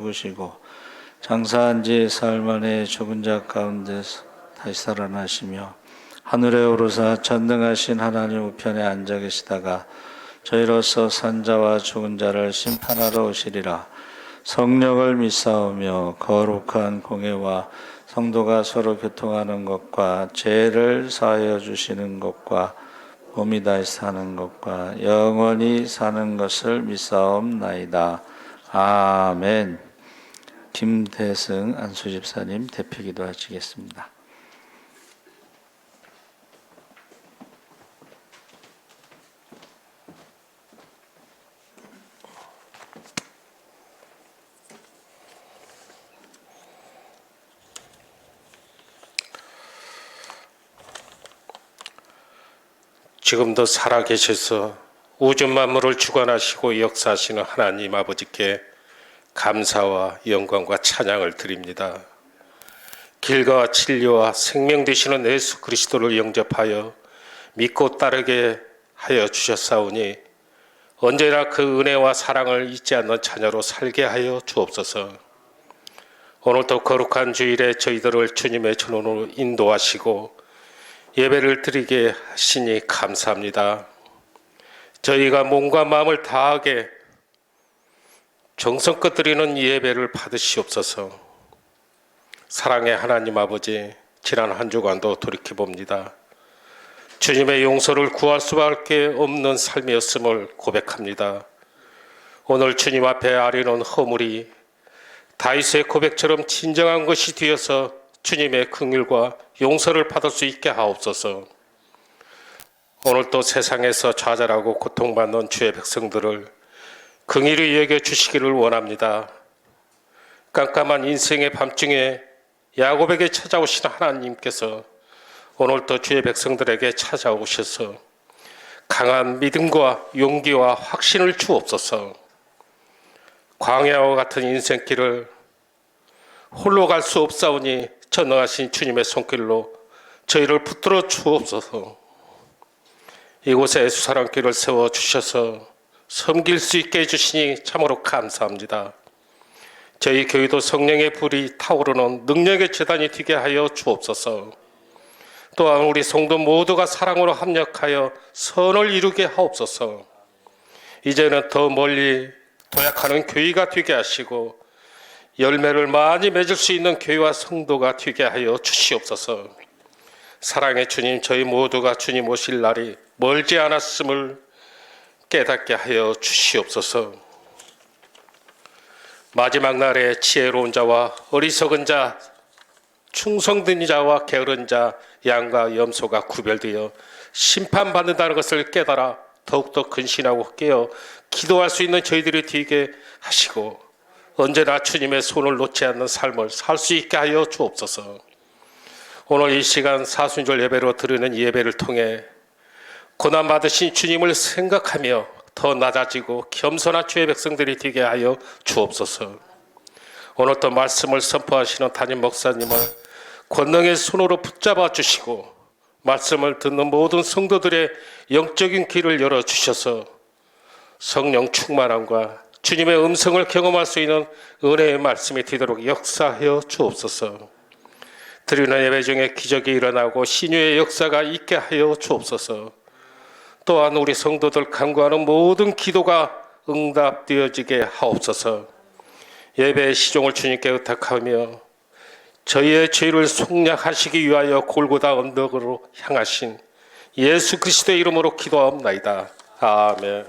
죽으시고 장사한 지 사흘 만에 죽은 자 가운데서 다시 살아나시며 하늘에 오르사 전능하신 하나님 우편에 앉아 계시다가 저희로서 산 자와 죽은 자를 심판하러 오시리라. 성령을 믿사오며 거룩한 공회와 성도가 서로 교통하는 것과 죄를 사하여 주시는 것과 몸이 다시 사는 것과 영원히 사는 것을 믿사옵나이다. 아멘. 김대승 안수집사님 대표기도 하시겠습니다. 지금도 살아계셔서 우주 만물을 주관하시고 역사하시는 하나님 아버지께 감사와 영광과 찬양을 드립니다. 길과 진리와 생명 되시는 예수 그리스도를 영접하여 믿고 따르게 하여 주셨사오니 언제나 그 은혜와 사랑을 잊지 않는 자녀로 살게 하여 주옵소서. 오늘도 거룩한 주일에 저희들을 주님의 전원으로 인도하시고 예배를 드리게 하시니 감사합니다. 저희가 몸과 마음을 다하게 정성껏 드리는 예배를 받으시옵소서. 사랑의 하나님 아버지, 지난 한 주간도 돌이켜봅니다. 주님의 용서를 구할 수밖에 없는 삶이었음을 고백합니다. 오늘 주님 앞에 아뢰는 허물이 다윗의 고백처럼 진정한 것이 되어서 주님의 긍휼과 용서를 받을 수 있게 하옵소서. 오늘도 세상에서 좌절하고 고통받는 주의 백성들을 긍휼히 여겨주시기를 원합니다. 깜깜한 인생의 밤중에 야곱에게 찾아오신 하나님께서 오늘도 주의 백성들에게 찾아오셔서 강한 믿음과 용기와 확신을 주옵소서. 광야와 같은 인생길을 홀로 갈 수 없사오니 전능하신 주님의 손길로 저희를 붙들어 주옵소서. 이곳에 예수사랑길을 세워주셔서 섬길 수 있게 해주시니 참으로 감사합니다. 저희 교회도 성령의 불이 타오르는 능력의 재단이 되게 하여 주옵소서. 또한 우리 성도 모두가 사랑으로 합력하여 선을 이루게 하옵소서. 이제는 더 멀리 도약하는 교회가 되게 하시고 열매를 많이 맺을 수 있는 교회와 성도가 되게 하여 주시옵소서. 사랑의 주님, 저희 모두가 주님 오실 날이 멀지 않았음을 깨닫게 하여 주시옵소서. 마지막 날에 지혜로운 자와 어리석은 자, 충성된 자와 게으른 자, 양과 염소가 구별되어 심판받는다는 것을 깨달아 더욱더 근신하고 깨어 기도할 수 있는 저희들이 되게 하시고 언제나 주님의 손을 놓지 않는 삶을 살 수 있게 하여 주옵소서. 오늘 이 시간 사순절 예배로 드리는 예배를 통해 고난 받으신 주님을 생각하며 더 낮아지고 겸손한 주의 백성들이 되게 하여 주옵소서. 오늘 또 말씀을 선포하시는 담임 목사님을 권능의 손으로 붙잡아 주시고 말씀을 듣는 모든 성도들의 영적인 길을 열어주셔서 성령 충만함과 주님의 음성을 경험할 수 있는 은혜의 말씀이 되도록 역사하여 주옵소서. 드리는 예배 중에 기적이 일어나고 신유의 역사가 있게 하여 주옵소서. 또한 우리 성도들 간구하는 모든 기도가 응답되어지게 하옵소서. 예배의 시종을 주님께 의탁하며 저희의 죄를 속량하시기 위하여 골고다 언덕으로 향하신 예수 그리스도의 이름으로 기도하옵나이다. 아멘.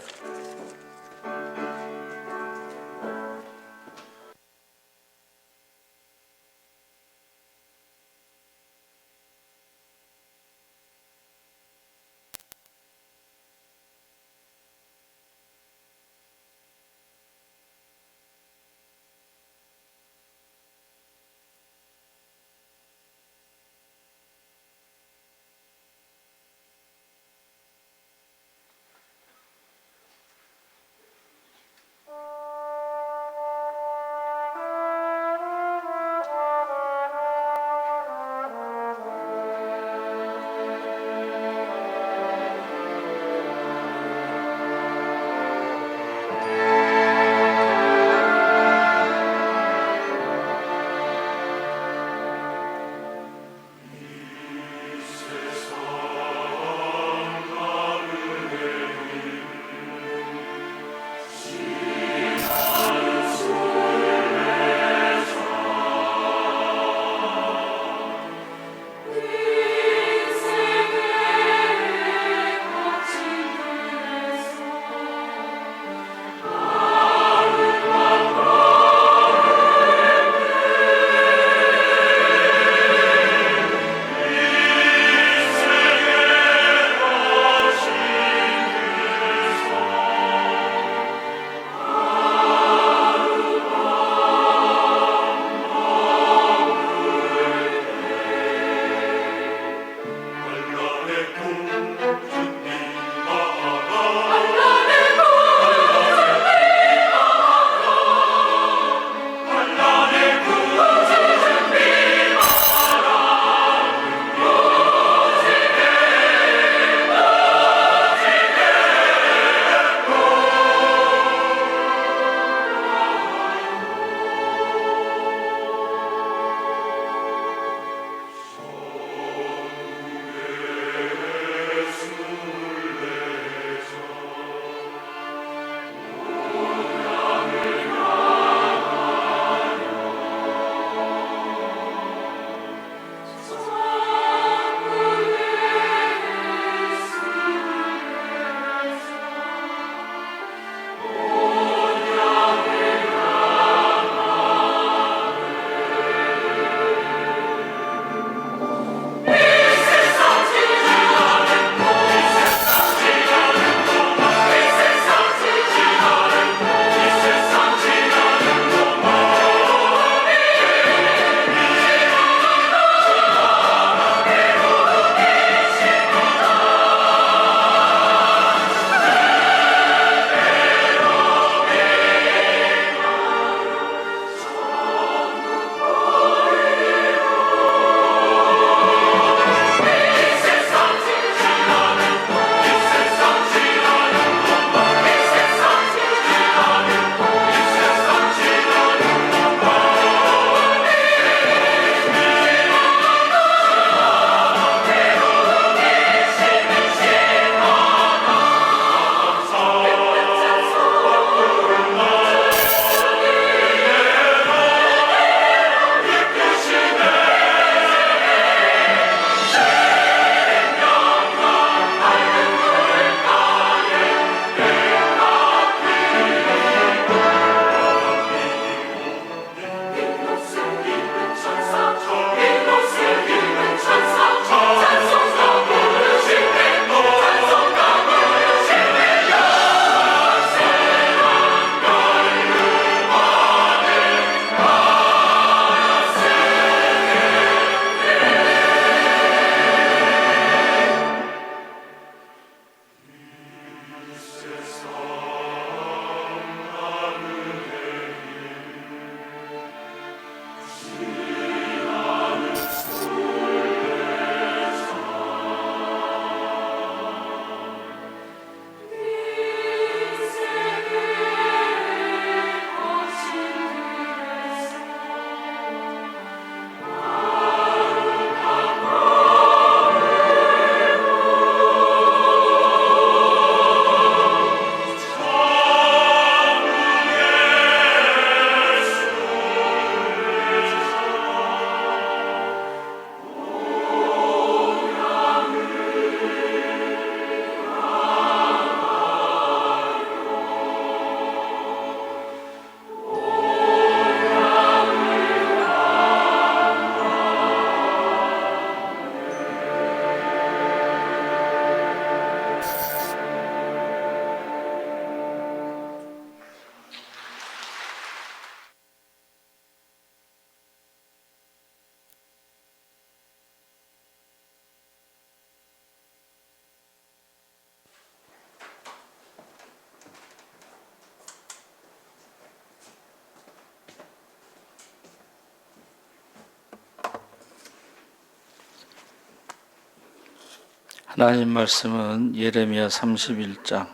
하나님 말씀은 예레미야 31장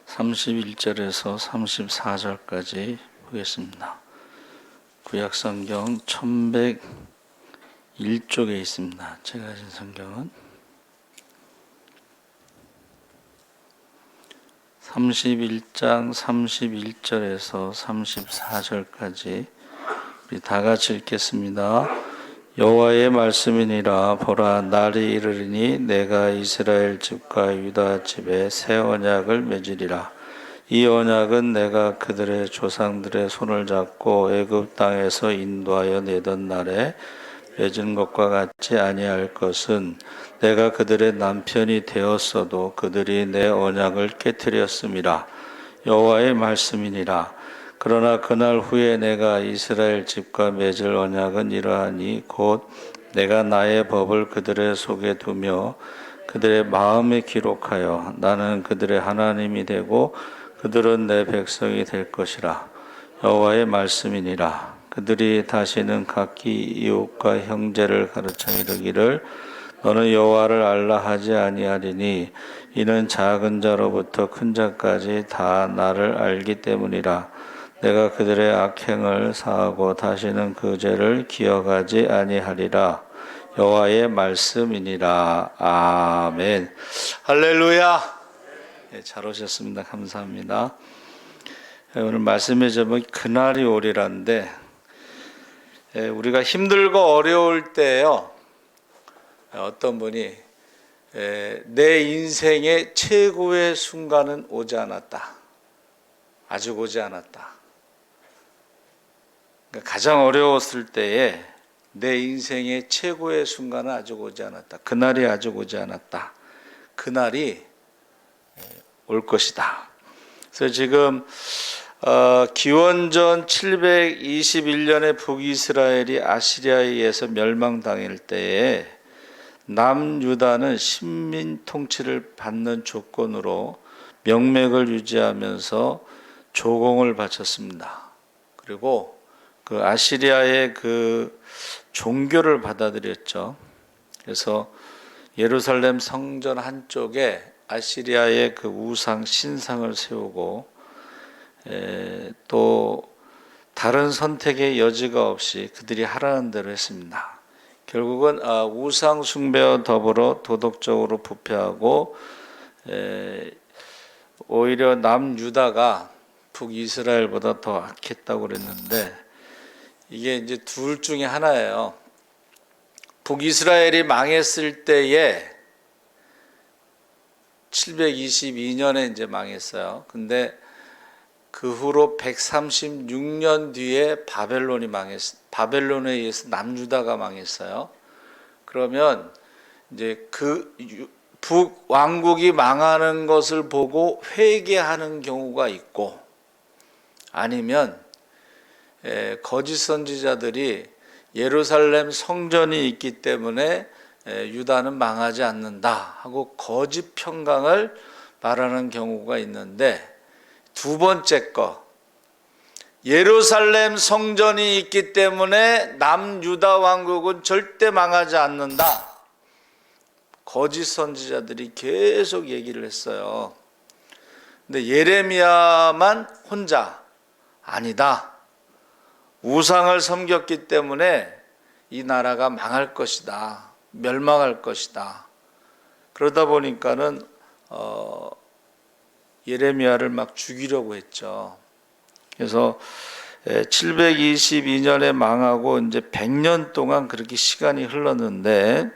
31절에서 34절까지 보겠습니다. 구약성경 1101쪽에 있습니다. 제가 가진 성경은 31장 31절에서 34절까지 우리 다 같이 읽겠습니다. 여호와의 말씀이니라. 보라, 날이 이르리니 내가 이스라엘 집과 유다 집에 새 언약을 맺으리라. 이 언약은 내가 그들의 조상들의 손을 잡고 애굽 땅에서 인도하여 내던 날에 맺은 것과 같지 아니할 것은 내가 그들의 남편이 되었어도 그들이 내 언약을 깨뜨렸음이라. 여호와의 말씀이니라. 그러나 그날 후에 내가 이스라엘 집과 맺을 언약은 이러하니 곧 내가 나의 법을 그들의 속에 두며 그들의 마음에 기록하여 나는 그들의 하나님이 되고 그들은 내 백성이 될 것이라. 여호와의 말씀이니라. 그들이 다시는 각기 이웃과 형제를 가르쳐 이르기를 너는 여호와를 알라 하지 아니하리니 이는 작은 자로부터 큰 자까지 다 나를 알기 때문이라. 내가 그들의 악행을 사하고 다시는 그 죄를 기억하지 아니하리라. 여호와의 말씀이니라. 아멘. 할렐루야. 잘 오셨습니다. 감사합니다. 오늘 말씀의 제목이 그날이 오리라인데, 우리가 힘들고 어려울 때요, 어떤 분이 내 인생의 최고의 순간은 오지 않았다, 아직 오지 않았다. 가장 어려웠을 때에 내 인생의 최고의 순간은 아직 오지 않았다. 그날이 아직 오지 않았다. 그날이 올 것이다. 그래서 지금 기원전 721년에 북이스라엘이 아시리아에 의해서 멸망당할 때에 남유다는 식민 통치를 받는 조건으로 명맥을 유지하면서 조공을 바쳤습니다. 그리고 그 아시리아의 그 종교를 받아들였죠. 그래서 예루살렘 성전 한쪽에 아시리아의 그 우상 신상을 세우고 또 다른 선택의 여지가 없이 그들이 하라는 대로 했습니다. 결국은 우상 숭배와 더불어 도덕적으로 부패하고 오히려 남유다가 북이스라엘보다 더 악했다고 그랬는데 이게 이제 둘 중에 하나예요. 북이스라엘이 망했을 때에 722년에 이제 망했어요. 근데 그 후로 136년 뒤에 바벨론에 의해서 남유다가 망했어요. 그러면 이제 그 북왕국이 망하는 것을 보고 회개하는 경우가 있고, 아니면 거짓 선지자들이 예루살렘 성전이 있기 때문에 유다는 망하지 않는다 하고 거짓 평강을 말하는 경우가 있는데, 두 번째 거, 예루살렘 성전이 있기 때문에 남유다 왕국은 절대 망하지 않는다, 거짓 선지자들이 계속 얘기를 했어요. 근데 예레미야만 혼자 아니다, 우상을 섬겼기 때문에 이 나라가 망할 것이다, 멸망할 것이다. 그러다 보니까는 예레미야를 막 죽이려고 했죠. 그래서 722년에 망하고 이제 100년 동안 그렇게 시간이 흘렀는데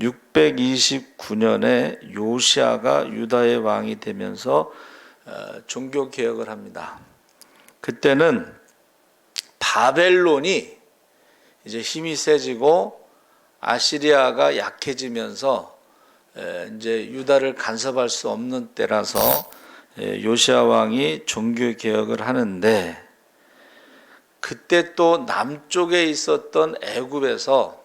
629년에 요시아가 유다의 왕이 되면서 종교 개혁을 합니다. 그때는 바벨론이 이제 힘이 세지고 아시리아가 약해지면서 이제 유다를 간섭할 수 없는 때라서 요시아 왕이 종교 개혁을 하는데, 그때 또 남쪽에 있었던 애굽에서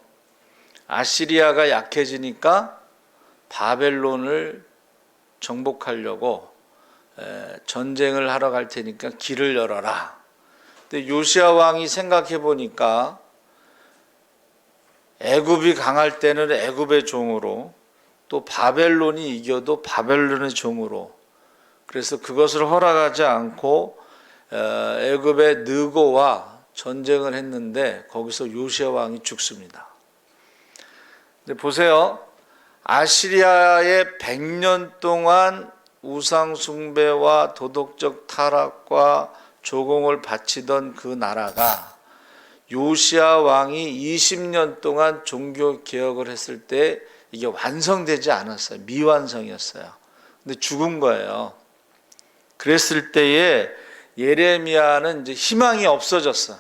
아시리아가 약해지니까 바벨론을 정복하려고 전쟁을 하러 갈 테니까 길을 열어라. 근데 요시아 왕이 생각해 보니까 애굽이 강할 때는 애굽의 종으로, 또 바벨론이 이겨도 바벨론의 종으로, 그래서 그것을 허락하지 않고 애굽의 느고와 전쟁을 했는데 거기서 요시야 왕이 죽습니다. 근데 보세요. 아시리아의 100년 동안 우상 숭배와 도덕적 타락과 조공을 바치던 그 나라가 요시야 왕이 20년 동안 종교 개혁을 했을 때 이게 완성되지 않았어요. 미완성이었어요. 근데 죽은 거예요. 그랬을 때에 예레미야는 이제 희망이 없어졌어.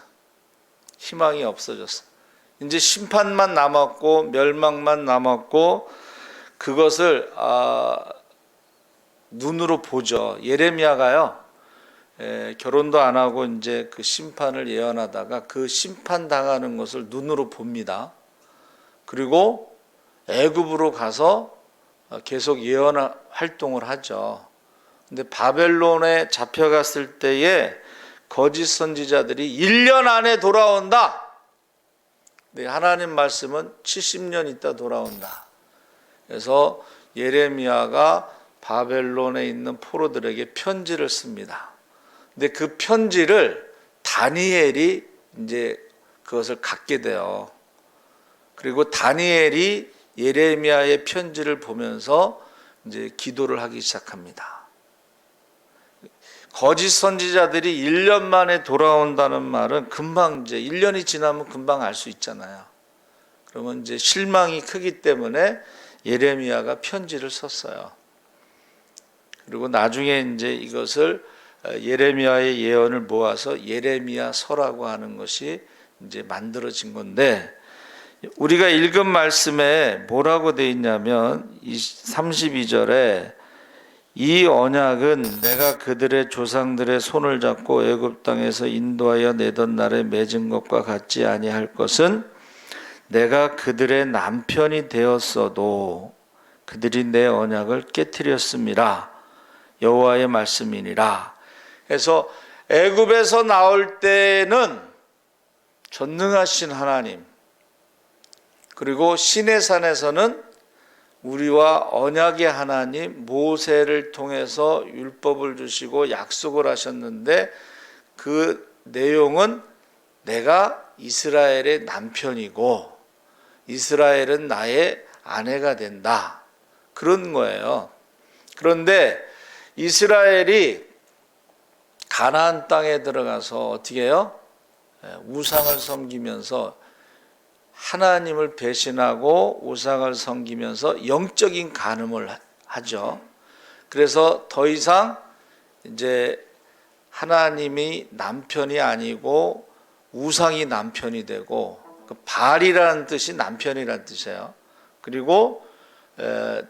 희망이 없어졌어. 이제 심판만 남았고 멸망만 남았고 그것을 눈으로 보죠. 예레미야가요. 결혼도 안 하고 이제 그 심판을 예언하다가 그 심판 당하는 것을 눈으로 봅니다. 그리고 애굽으로 가서 계속 예언 활동을 하죠. 근데 바벨론에 잡혀갔을 때에 거짓 선지자들이 1년 안에 돌아온다. 근데 하나님 말씀은 70년 있다 돌아온다. 그래서 예레미야가 바벨론에 있는 포로들에게 편지를 씁니다. 근데 그 편지를 다니엘이 이제 그것을 갖게 돼요. 그리고 다니엘이 예레미야의 편지를 보면서 이제 기도를 하기 시작합니다. 거짓 선지자들이 1년 만에 돌아온다는 말은 금방 이제 1년이 지나면 금방 알 수 있잖아요. 그러면 이제 실망이 크기 때문에 예레미야가 편지를 썼어요. 그리고 나중에 이제 이것을 예레미야의 예언을 모아서 예레미야서라고 하는 것이 이제 만들어진 건데, 우리가 읽은 말씀에 뭐라고 돼 있냐면 32절에 이 언약은 내가 그들의 조상들의 손을 잡고 애굽 땅에서 인도하여 내던 날에 맺은 것과 같지 아니할 것은 내가 그들의 남편이 되었어도 그들이 내 언약을 깨뜨렸음이라 여호와의 말씀이니라. 그래서 애굽에서 나올 때는 전능하신 하나님, 그리고 시내산에서는 우리와 언약의 하나님 모세를 통해서 율법을 주시고 약속을 하셨는데 그 내용은 내가 이스라엘의 남편이고 이스라엘은 나의 아내가 된다, 그런 거예요. 그런데 이스라엘이 가나안 땅에 들어가서 어떻게 해요? 우상을 섬기면서 하나님을 배신하고 우상을 섬기면서 영적인 간음을 하죠. 그래서 더 이상 이제 하나님이 남편이 아니고 우상이 남편이 되고, 그 바알이라는 뜻이 남편이라는 뜻이에요. 그리고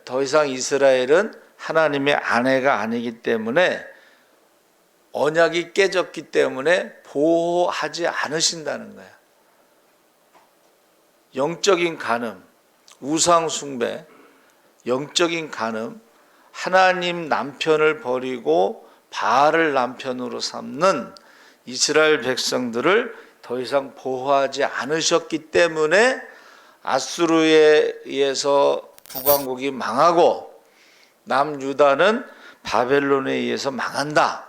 더 이상 이스라엘은 하나님의 아내가 아니기 때문에 언약이 깨졌기 때문에 보호하지 않으신다는 거예요. 영적인 간음, 우상 숭배, 영적인 간음, 하나님 남편을 버리고 바알을 남편으로 삼는 이스라엘 백성들을 더 이상 보호하지 않으셨기 때문에 아수르에 의해서 북왕국이 망하고 남유다는 바벨론에 의해서 망한다.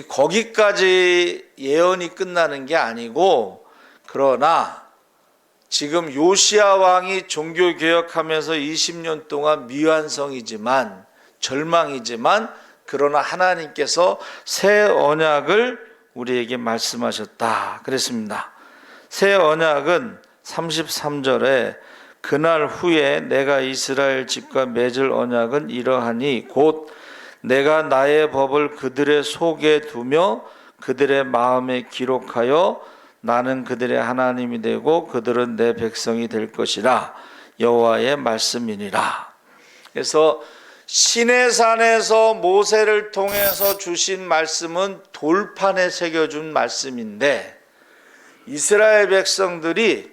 거기까지 예언이 끝나는 게 아니고, 그러나 지금 요시야 왕이 종교개혁하면서 20년 동안 미완성이지만 절망이지만, 그러나 하나님께서 새 언약을 우리에게 말씀하셨다 그랬습니다. 새 언약은 33절에 그날 후에 내가 이스라엘 집과 맺을 언약은 이러하니 곧 내가 나의 법을 그들의 속에 두며 그들의 마음에 기록하여 나는 그들의 하나님이 되고 그들은 내 백성이 될 것이라 여호와의 말씀이니라. 그래서 시내산에서 모세를 통해서 주신 말씀은 돌판에 새겨준 말씀인데, 이스라엘 백성들이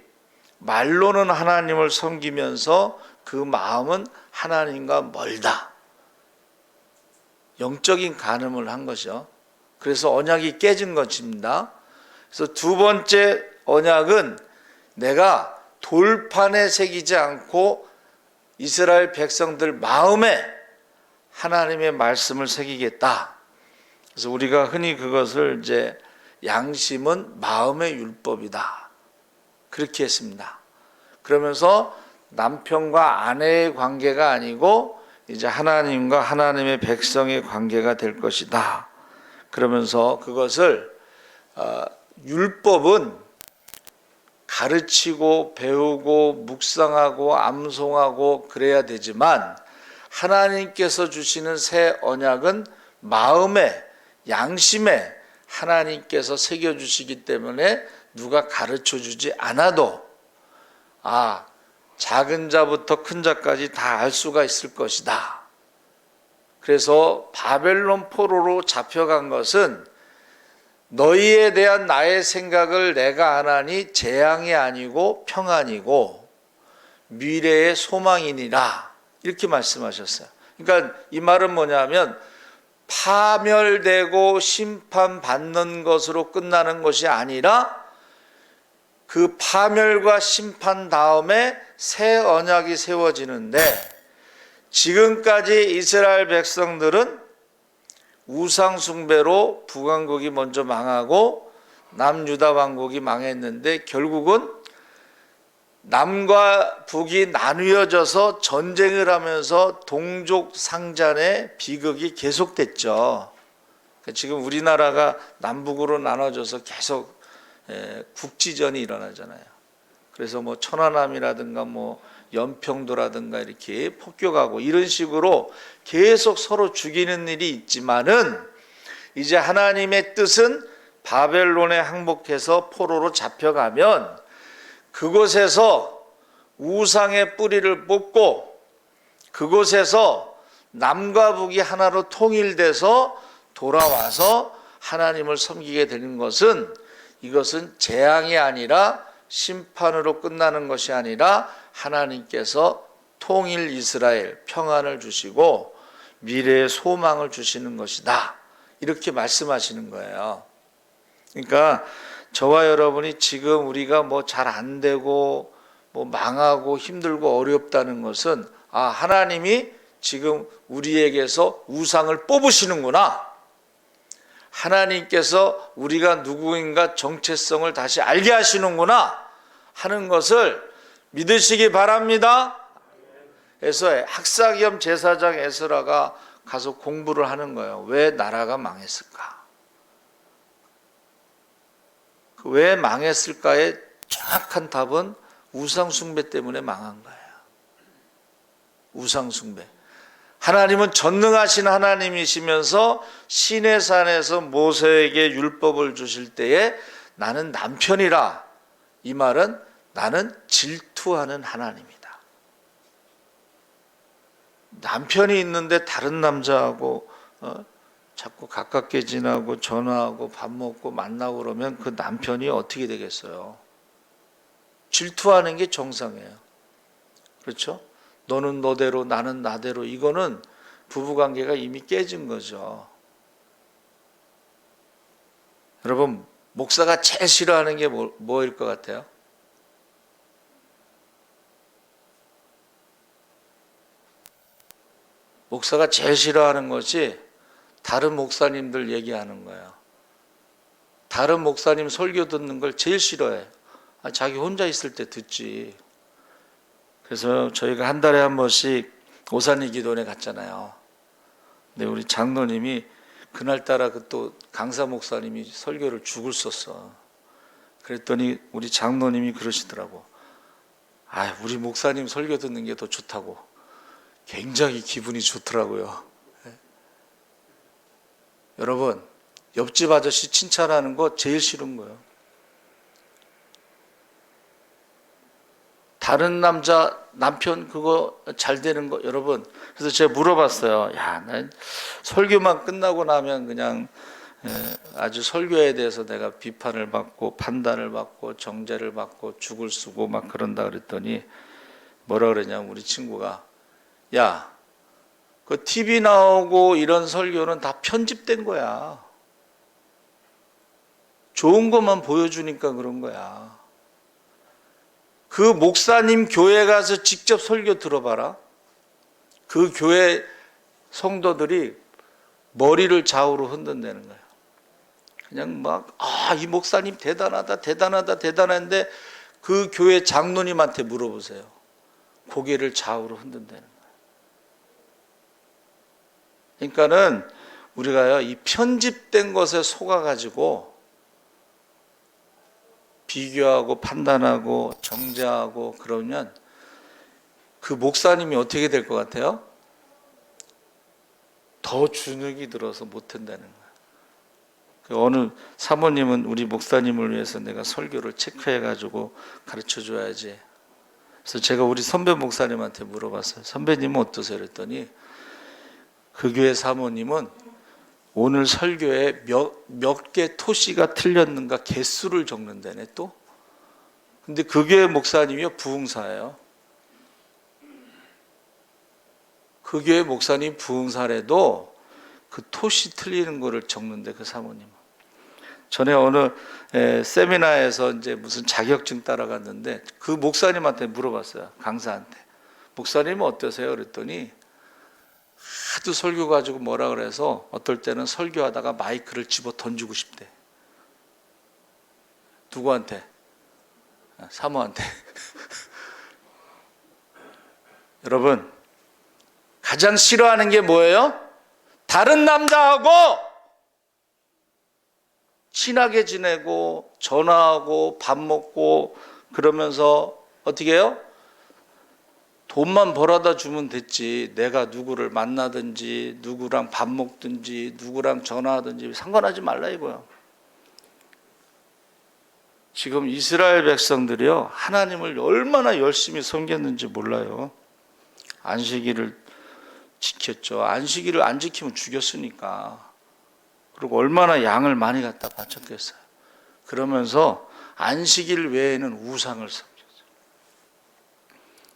말로는 하나님을 섬기면서 그 마음은 하나님과 멀다. 영적인 간음을 한 것이죠. 그래서 언약이 깨진 것입니다. 그래서 두 번째 언약은 내가 돌판에 새기지 않고 이스라엘 백성들 마음에 하나님의 말씀을 새기겠다. 그래서 우리가 흔히 그것을 이제 양심은 마음의 율법이다, 그렇게 했습니다. 그러면서 남편과 아내의 관계가 아니고 이제 하나님과 하나님의 백성의 관계가 될 것이다. 그러면서 그것을 율법은 가르치고 배우고 묵상하고 암송하고 그래야 되지만 하나님께서 주시는 새 언약은 마음에, 양심에 하나님께서 새겨주시기 때문에 누가 가르쳐주지 않아도 작은 자부터 큰 자까지 다 알 수가 있을 것이다. 그래서 바벨론 포로로 잡혀간 것은 너희에 대한 나의 생각을 내가 안하니 재앙이 아니고 평안이고 미래의 소망이니라, 이렇게 말씀하셨어요. 그러니까 이 말은 뭐냐면 파멸되고 심판받는 것으로 끝나는 것이 아니라 그 파멸과 심판 다음에 새 언약이 세워지는데, 지금까지 이스라엘 백성들은 우상 숭배로 북왕국이 먼저 망하고 남유다 왕국이 망했는데 결국은 남과 북이 나누어져서 전쟁을 하면서 동족 상잔의 비극이 계속됐죠. 지금 우리나라가 남북으로 나눠져서 계속 국지전이 일어나잖아요. 그래서 뭐 천안함이라든가 뭐 연평도라든가 이렇게 폭격하고 이런 식으로 계속 서로 죽이는 일이 있지만은 이제 하나님의 뜻은 바벨론에 항복해서 포로로 잡혀가면 그곳에서 우상의 뿌리를 뽑고 그곳에서 남과 북이 하나로 통일돼서 돌아와서 하나님을 섬기게 되는 것은, 이것은 재앙이 아니라 심판으로 끝나는 것이 아니라 하나님께서 통일 이스라엘, 평안을 주시고 미래의 소망을 주시는 것이다, 이렇게 말씀하시는 거예요. 그러니까 저와 여러분이 지금 우리가 뭐 잘 안 되고 뭐 망하고 힘들고 어렵다는 것은 하나님이 지금 우리에게서 우상을 뽑으시는구나, 하나님께서 우리가 누구인가 정체성을 다시 알게 하시는구나 하는 것을 믿으시기 바랍니다. 그래서 학사겸 제사장 에스라가 가서 공부를 하는 거예요. 왜 나라가 망했을까? 왜 망했을까의 정확한 답은 우상 숭배 때문에 망한 거예요. 우상 숭배. 하나님은 전능하신 하나님이시면서 시내산에서 모세에게 율법을 주실 때에 나는 남편이라, 이 말은 나는 질투하는 하나님이다. 남편이 있는데 다른 남자하고 자꾸 가깝게 지나고 전화하고 밥 먹고 만나고 그러면 그 남편이 어떻게 되겠어요? 질투하는 게 정상이에요. 그렇죠? 너는 너대로 나는 나대로, 이거는 부부관계가 이미 깨진 거죠. 여러분, 목사가 제일 싫어하는 게 뭐일 것 같아요? 목사가 제일 싫어하는 것이 다른 목사님들 얘기하는 거예요. 다른 목사님 설교 듣는 걸 제일 싫어해. 자기 혼자 있을 때 듣지. 그래서 저희가 한 달에 한 번씩 오산리 기도원에 갔잖아요. 근데 우리 장로님이 그날따라 또 강사 목사님이 설교를 죽을 썼어. 그랬더니 우리 장로님이 그러시더라고. 우리 목사님 설교 듣는 게 더 좋다고. 굉장히 기분이 좋더라고요. 여러분, 옆집 아저씨 칭찬하는 거 제일 싫은 거예요. 다른 남편 그거 잘 되는 거, 여러분. 그래서 제가 물어봤어요. 난 설교만 끝나고 나면 그냥 아주 설교에 대해서 내가 비판을 받고 판단을 받고 정죄를 받고 죽을 쓰고 막 그런다 그랬더니 뭐라 그러냐면 우리 친구가, 그 TV 나오고 이런 설교는 다 편집된 거야. 좋은 것만 보여주니까 그런 거야. 그 목사님 교회 가서 직접 설교 들어봐라. 그 교회 성도들이 머리를 좌우로 흔든다는 거예요. 그냥 막 이 목사님 대단하다 대단하다 대단한데 그 교회 장로님한테 물어보세요. 고개를 좌우로 흔든다는 거예요. 그러니까는 우리가요, 이 편집된 것에 속아가지고 비교하고 판단하고 정죄하고 그러면 그 목사님이 어떻게 될 것 같아요? 더 주눅이 들어서 못한다는 거예요. 어느 사모님은 우리 목사님을 위해서 내가 설교를 체크해가지고 가르쳐줘야지. 그래서 제가 우리 선배 목사님한테 물어봤어요. 선배님은 어떠세요? 그랬더니 그 교회 사모님은 오늘 설교에 몇 개 토시가 틀렸는가 개수를 적는다네 또. 근데 그 교회 목사님이요, 부흥사예요. 그 교회 목사님 부흥사래도 그 토시 틀리는 거를 적는데 그 사모님은. 전에 어느 세미나에서 이제 무슨 자격증 따라갔는데 그 목사님한테 물어봤어요. 강사한테. 목사님은 어떠세요? 그랬더니 하도 설교 가지고 뭐라 그래서 어떨 때는 설교하다가 마이크를 집어 던지고 싶대. 누구한테? 사모한테. 여러분, 가장 싫어하는 게 뭐예요? 다른 남자하고 친하게 지내고 전화하고 밥 먹고 그러면서 어떻게 해요? 돈만 벌어다 주면 됐지. 내가 누구를 만나든지 누구랑 밥 먹든지 누구랑 전화하든지 상관하지 말라 이거야. 지금 이스라엘 백성들이요, 하나님을 얼마나 열심히 섬겼는지 몰라요. 안식일을 지켰죠. 안식일을 안 지키면 죽였으니까. 그리고 얼마나 양을 많이 갖다 바쳤겠어요. 그러면서 안식일 외에는 우상을 섬겼어요.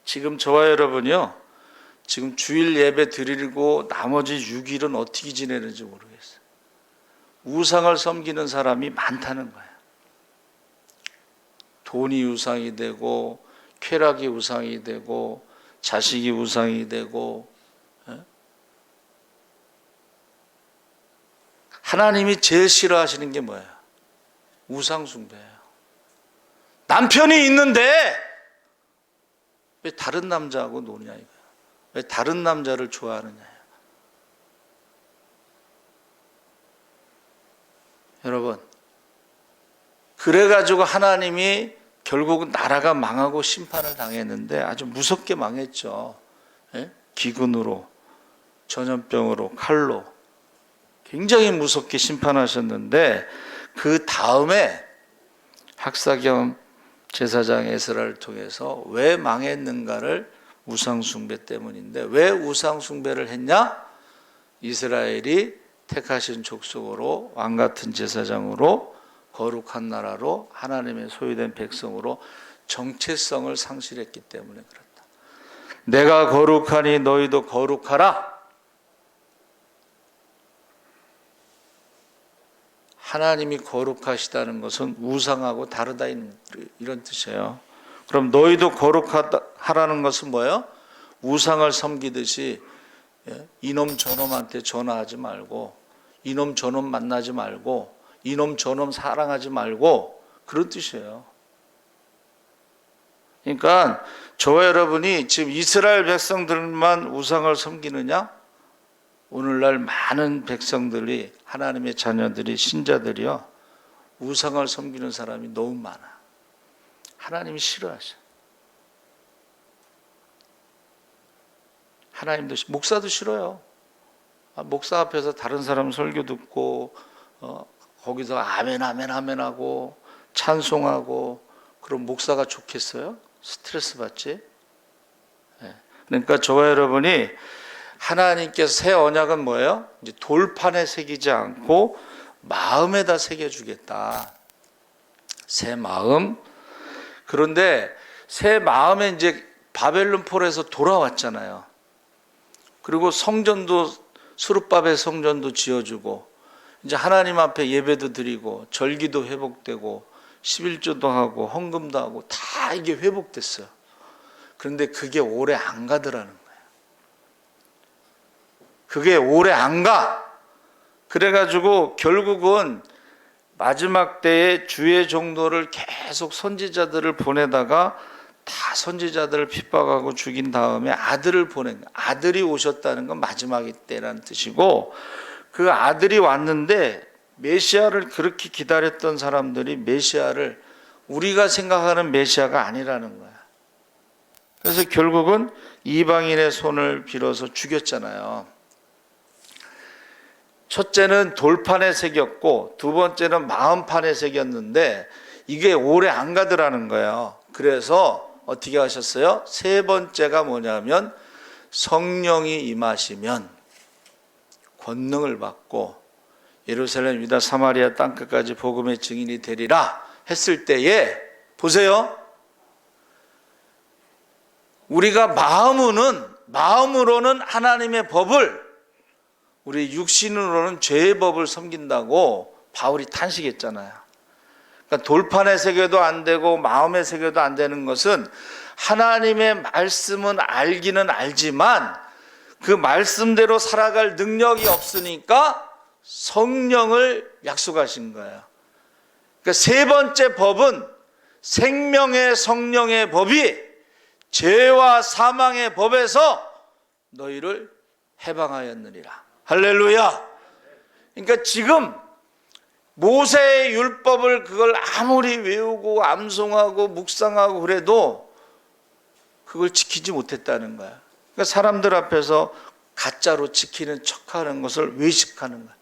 지금 저와 여러분이요, 지금 주일 예배 드리고 나머지 6일은 어떻게 지내는지 모르겠어요. 우상을 섬기는 사람이 많다는 거예요. 돈이 우상이 되고 쾌락이 우상이 되고 자식이 우상이 되고. 하나님이 제일 싫어하시는 게 뭐예요? 우상 숭배예요. 남편이 있는데 왜 다른 남자하고 노냐 이거예요. 왜 다른 남자를 좋아하느냐. 여러분, 그래가지고 하나님이 결국은 나라가 망하고 심판을 당했는데 아주 무섭게 망했죠. 기근으로, 전염병으로, 칼로 굉장히 무섭게 심판하셨는데 그 다음에 학사겸 제사장 에스라를 통해서 왜 망했는가를 우상숭배 때문인데, 왜 우상숭배를 했냐? 이스라엘이 택하신 족속으로 왕같은 제사장으로 거룩한 나라로 하나님의 소유된 백성으로 정체성을 상실했기 때문에 그렇다. 내가 거룩하니 너희도 거룩하라. 하나님이 거룩하시다는 것은 우상하고 다르다 이런 뜻이에요. 그럼 너희도 거룩하라는 것은 뭐예요? 우상을 섬기듯이 이놈 저놈한테 전화하지 말고 이놈 저놈 만나지 말고 이놈 저놈 사랑하지 말고 그런 뜻이에요. 그러니까 저와 여러분이 지금 이스라엘 백성들만 우상을 섬기느냐? 오늘날 많은 백성들이, 하나님의 자녀들이, 신자들이요, 우상을 섬기는 사람이 너무 많아. 하나님이 싫어하셔. 하나님도, 목사도 싫어요. 목사 앞에서 다른 사람 설교 듣고 거기서 아멘 아멘 아멘 하고 찬송하고 그럼 목사가 좋겠어요? 스트레스 받지? 그러니까 저와 여러분이 하나님께서 새 언약은 뭐예요? 이제 돌판에 새기지 않고 마음에다 새겨주겠다. 새 마음. 그런데 새 마음에 이제 바벨론 폴에서 돌아왔잖아요. 그리고 성전도, 수르바벨 성전도 지어주고 이제 하나님 앞에 예배도 드리고 절기도 회복되고 11조도 하고 헌금도 하고 다 이게 회복됐어요. 그런데 그게 오래 안 가더라는 거예요. 그게 오래 안 가. 그래가지고 결국은 마지막 때에 주의 종도를 계속 선지자들을 보내다가 다 선지자들을 핍박하고 죽인 다음에 아들을 보낸 거예요. 아들이 오셨다는 건 마지막이 때라는 뜻이고, 그 아들이 왔는데 메시아를 그렇게 기다렸던 사람들이 메시아를 우리가 생각하는 메시아가 아니라는 거야. 그래서 결국은 이방인의 손을 빌어서 죽였잖아요. 첫째는 돌판에 새겼고 두 번째는 마음판에 새겼는데 이게 오래 안 가더라는 거예요. 그래서 어떻게 하셨어요? 세 번째가 뭐냐면 성령이 임하시면 권능을 받고 예루살렘, 유다, 사마리아 땅끝까지 복음의 증인이 되리라 했을 때에, 보세요, 우리가 마음으로는 하나님의 법을, 우리 육신으로는 죄의 법을 섬긴다고 바울이 탄식했잖아요. 그러니까 돌판에 새겨도 안 되고 마음에 새겨도 안 되는 것은, 하나님의 말씀은 알기는 알지만 그 말씀대로 살아갈 능력이 없으니까 성령을 약속하신 거예요. 그러니까 세 번째 법은 생명의 성령의 법이 죄와 사망의 법에서 너희를 해방하였느니라. 할렐루야. 그러니까 지금 모세의 율법을 그걸 아무리 외우고 암송하고 묵상하고 그래도 그걸 지키지 못했다는 거야. 그러니까 사람들 앞에서 가짜로 지키는 척하는 것을 외식하는 거야.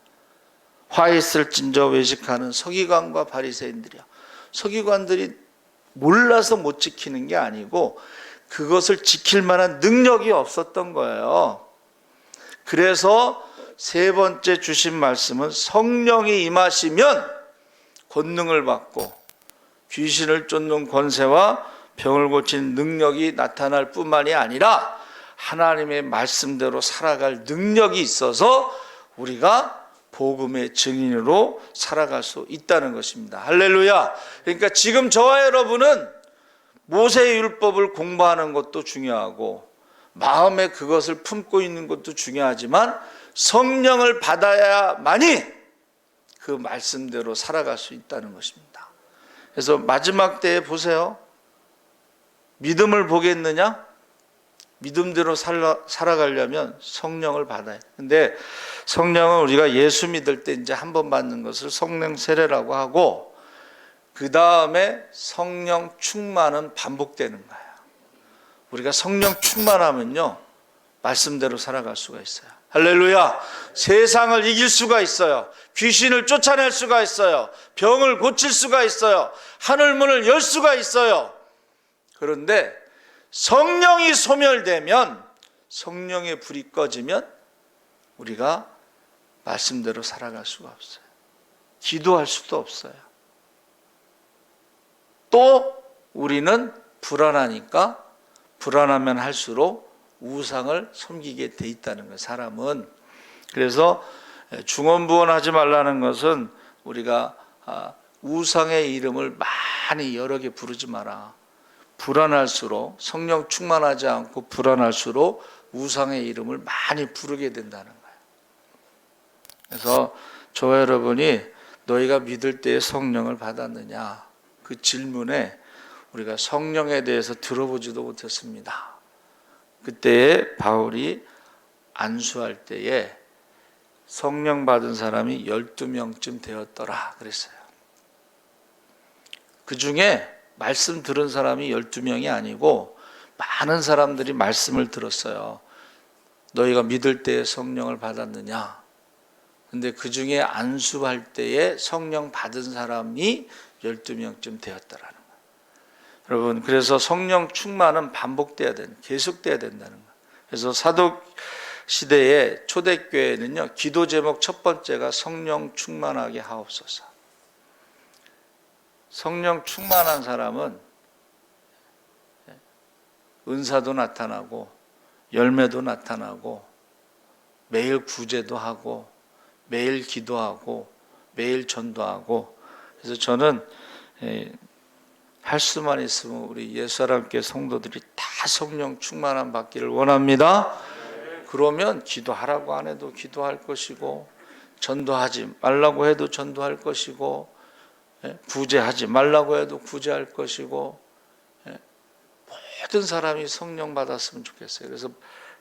화 있을진저 외식하는 서기관과 바리새인들이야. 서기관들이 몰라서 못 지키는 게 아니고 그것을 지킬 만한 능력이 없었던 거예요. 그래서 세 번째 주신 말씀은 성령이 임하시면 권능을 받고 귀신을 쫓는 권세와 병을 고치는 능력이 나타날 뿐만이 아니라 하나님의 말씀대로 살아갈 능력이 있어서 우리가 복음의 증인으로 살아갈 수 있다는 것입니다. 할렐루야. 그러니까 지금 저와 여러분은 모세의 율법을 공부하는 것도 중요하고 마음에 그것을 품고 있는 것도 중요하지만 성령을 받아야만이 그 말씀대로 살아갈 수 있다는 것입니다. 그래서 마지막 때에 보세요. 믿음을 보겠느냐? 믿음대로 살아가려면 성령을 받아야 돼. 근데 성령은 우리가 예수 믿을 때 이제 한 번 받는 것을 성령 세례라고 하고, 그 다음에 성령 충만은 반복되는 거예요. 우리가 성령 충만하면요 말씀대로 살아갈 수가 있어요. 할렐루야. 세상을 이길 수가 있어요. 귀신을 쫓아낼 수가 있어요. 병을 고칠 수가 있어요. 하늘문을 열 수가 있어요. 그런데 성령이 소멸되면, 성령의 불이 꺼지면 우리가 말씀대로 살아갈 수가 없어요. 기도할 수도 없어요. 또 우리는 불안하니까 불안하면 할수록 우상을 섬기게 돼 있다는 거예요, 사람은. 그래서 중언부언하지 말라는 것은 우리가 우상의 이름을 많이 여러 개 부르지 마라. 불안할수록, 성령 충만하지 않고 불안할수록 우상의 이름을 많이 부르게 된다는 거예요. 그래서 저와 여러분이 너희가 믿을 때에 성령을 받았느냐, 그 질문에 우리가 성령에 대해서 들어보지도 못했습니다. 그때에 바울이 안수할 때에 성령 받은 사람이 12명쯤 되었더라 그랬어요. 그 중에 말씀 들은 사람이 12명이 아니고 많은 사람들이 말씀을 들었어요. 너희가 믿을 때에 성령을 받았느냐? 근데 그 중에 안수할 때에 성령 받은 사람이 12명쯤 되었더라는 거예요. 여러분, 그래서 성령 충만은 반복돼야 되는, 계속돼야 된다는 거예요. 그래서 사도 시대의 초대교회는요, 기도 제목 첫 번째가 성령 충만하게 하옵소서. 성령 충만한 사람은 은사도 나타나고 열매도 나타나고 매일 구제도 하고 매일 기도하고 매일 전도하고. 그래서 저는 할 수만 있으면 우리 옛사람교회 성도들이 다 성령 충만함 받기를 원합니다. 그러면 기도하라고 안 해도 기도할 것이고, 전도하지 말라고 해도 전도할 것이고, 구제하지 말라고 해도 구제할 것이고, 모든 사람이 성령 받았으면 좋겠어요. 그래서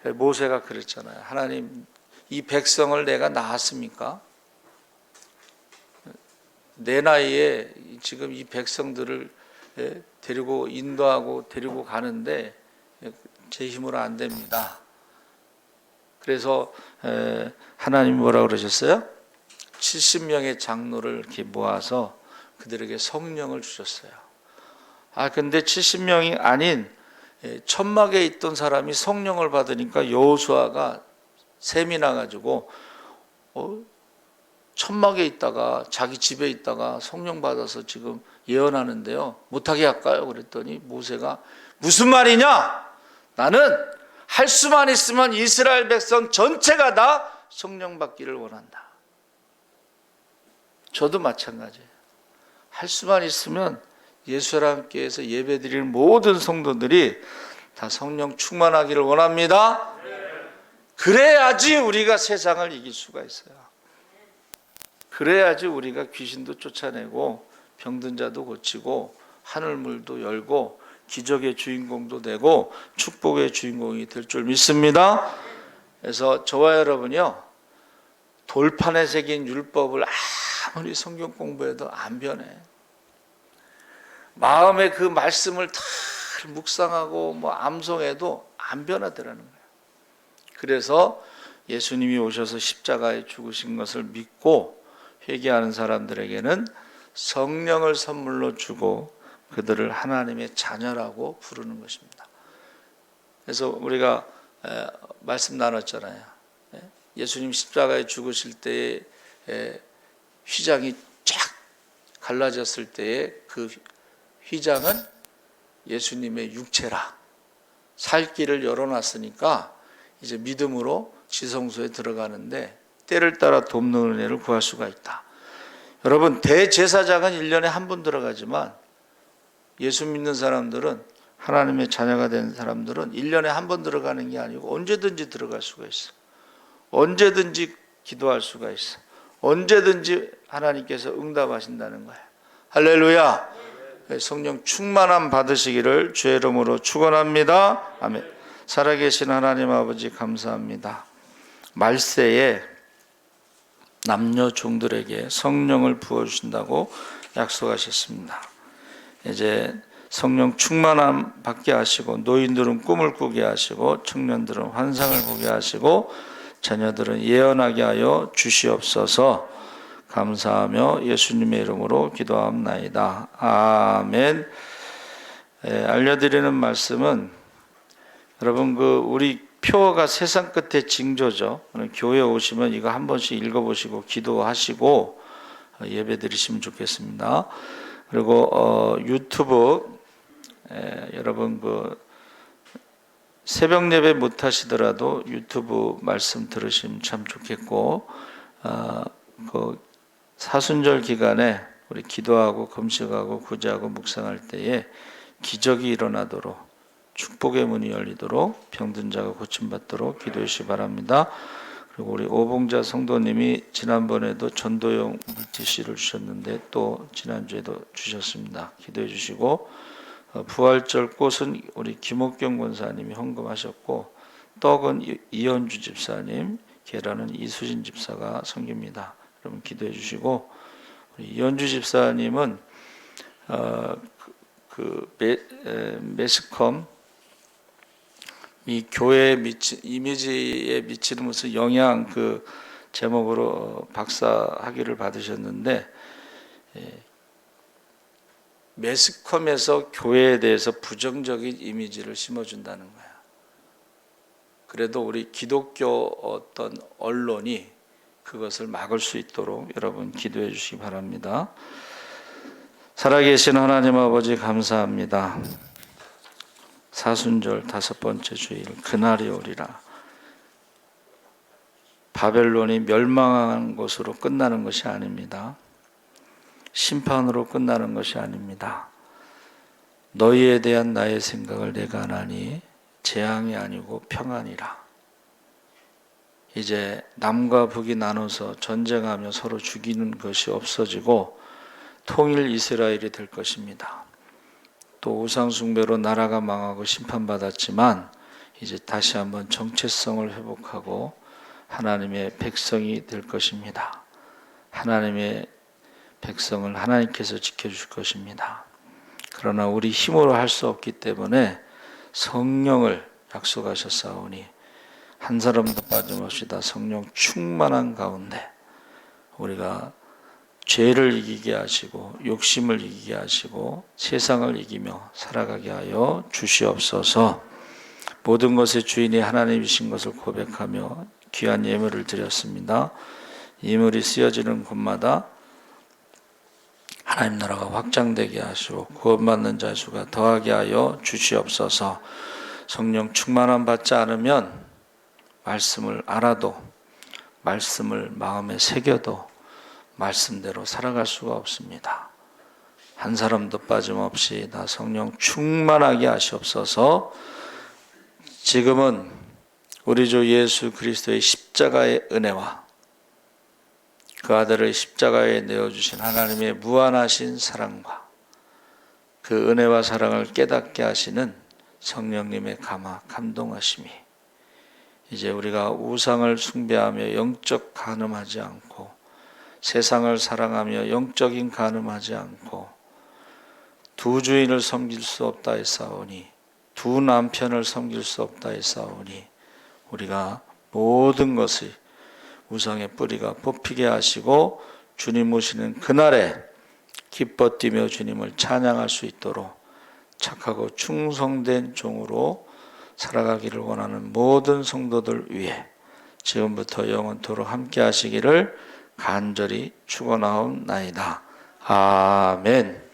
모세가 그랬잖아요. 하나님, 이 백성을 내가 낳았습니까? 내 나이에 지금 이 백성들을 데리고 인도하고 데리고 가는데 제 힘으로 안 됩니다. 그래서 하나님이 뭐라고 그러셨어요? 70명의 장로를 이렇게 모아서 그들에게 성령을 주셨어요. 근데 70명이 아닌 천막에 있던 사람이 성령을 받으니까 여호수아가 셈이 나가지고 천막에 있다가 자기 집에 있다가 성령 받아서 지금 예언하는데요, 못하게 할까요? 그랬더니 모세가 무슨 말이냐? 나는 할 수만 있으면 이스라엘 백성 전체가 다 성령 받기를 원한다. 저도 마찬가지예요. 할 수만 있으면 예수와 함께해서 예배드리는 모든 성도들이 다 성령 충만하기를 원합니다. 그래야지 우리가 세상을 이길 수가 있어요. 그래야지 우리가 귀신도 쫓아내고 병든 자도 고치고 하늘문도 열고 기적의 주인공도 되고 축복의 주인공이 될 줄 믿습니다. 그래서 저와 여러분이요, 돌판에 새긴 율법을 아무리 성경 공부해도 안 변해. 마음에 그 말씀을 다 묵상하고 암송해도 안 변하더라는 거예요. 그래서 예수님이 오셔서 십자가에 죽으신 것을 믿고 회개하는 사람들에게는 성령을 선물로 주고 그들을 하나님의 자녀라고 부르는 것입니다. 그래서 우리가 말씀 나눴잖아요. 예수님 십자가에 죽으실 때에 휘장이 쫙 갈라졌을 때에 그 휘장은 예수님의 육체라. 살 길을 열어놨으니까 이제 믿음으로 지성소에 들어가는데 때를 따라 돕는 은혜를 구할 수가 있다. 여러분, 대제사장은 1년에 한 번 들어가지만 예수 믿는 사람들은, 하나님의 자녀가 된 사람들은 1년에 한 번 들어가는 게 아니고 언제든지 들어갈 수가 있어. 언제든지 기도할 수가 있어. 언제든지 하나님께서 응답하신다는 거예요. 할렐루야. 성령 충만함 받으시기를 주의 이름으로 축원합니다. 아멘. 살아계신 하나님 아버지 감사합니다. 말세에 남녀 종들에게 성령을 부어주신다고 약속하셨습니다. 이제 성령 충만함 받게 하시고, 노인들은 꿈을 꾸게 하시고, 청년들은 환상을 보게 하시고, 자녀들은 예언하게 하여 주시옵소서. 감사하며 예수님의 이름으로 기도합나이다. 아멘. 알려드리는 말씀은, 여러분, 우리 표어가 세상 끝에 징조죠. 교회 오시면 이거 한 번씩 읽어보시고 기도하시고 예배 드리시면 좋겠습니다. 그리고 유튜브, 여러분 새벽 예배 못 하시더라도 유튜브 말씀 들으시면 참 좋겠고, 사순절 기간에 우리 기도하고 금식하고 구제하고 묵상할 때에 기적이 일어나도록, 축복의 문이 열리도록, 병든 자가 고침받도록 기도해 주시기 바랍니다. 그리고 우리 오봉자 성도님이 지난번에도 전도용 물티슈를 주셨는데 또 지난주에도 주셨습니다. 기도해 주시고, 부활절 꽃은 우리 김옥경 권사님이 헌금하셨고, 떡은 이현주 집사님, 계란은 이수진 집사가 섬깁니다. 여러분 기도해 주시고, 우리 이현주 집사님은 매스컴, 이 교회에 이미지에 미치는 무슨 영향, 제목으로 박사 학위를 받으셨는데, 매스컴에서 교회에 대해서 부정적인 이미지를 심어준다는 거야. 그래도 우리 기독교 어떤 언론이 그것을 막을 수 있도록 여러분 기도해 주시기 바랍니다. 살아계신 하나님 아버지 감사합니다. 사순절 5번째 주일, 그날이 오리라. 바벨론이 멸망한 것으로 끝나는 것이 아닙니다. 심판으로 끝나는 것이 아닙니다. 너희에 대한 나의 생각을 내가 하나니 재앙이 아니고 평안이라. 이제 남과 북이 나눠서 전쟁하며 서로 죽이는 것이 없어지고 통일 이스라엘이 될 것입니다. 또 우상 숭배로 나라가 망하고 심판받았지만 이제 다시 한번 정체성을 회복하고 하나님의 백성이 될 것입니다. 하나님의 백성을 하나님께서 지켜줄 것입니다. 그러나 우리 힘으로 할 수 없기 때문에 성령을 약속하셨사오니 한 사람도 빠짐없이 다 성령 충만한 가운데 우리가 죄를 이기게 하시고 욕심을 이기게 하시고 세상을 이기며 살아가게 하여 주시옵소서. 모든 것의 주인이 하나님이신 것을 고백하며 귀한 예물을 드렸습니다. 예물이 쓰여지는 곳마다 하나님 나라가 확장되게 하시고 구원받는 자 수가 더하게 하여 주시옵소서. 성령 충만함 받지 않으면 말씀을 알아도 말씀을 마음에 새겨도 말씀대로 살아갈 수가 없습니다. 한 사람도 빠짐없이 다 성령 충만하게 하시옵소서. 지금은 우리 주 예수 그리스도의 십자가의 은혜와 그 아들을 십자가에 내어주신 하나님의 무한하신 사랑과 그 은혜와 사랑을 깨닫게 하시는 성령님의 감화 감동하심이 이제 우리가 우상을 숭배하며 영적 간음하지 않고 세상을 사랑하며 영적인 간음하지 않고 두 주인을 섬길 수 없다 했사오니 두 남편을 섬길 수 없다 했사오니 우리가 모든 것을 우상의 뿌리가 뽑히게 하시고 주님 오시는 그날에 기뻐 뛰며 주님을 찬양할 수 있도록 착하고 충성된 종으로 살아가기를 원하는 모든 성도들 위해 지금부터 영원토록 함께 하시기를 간절히 축원하옵나이다. 아멘.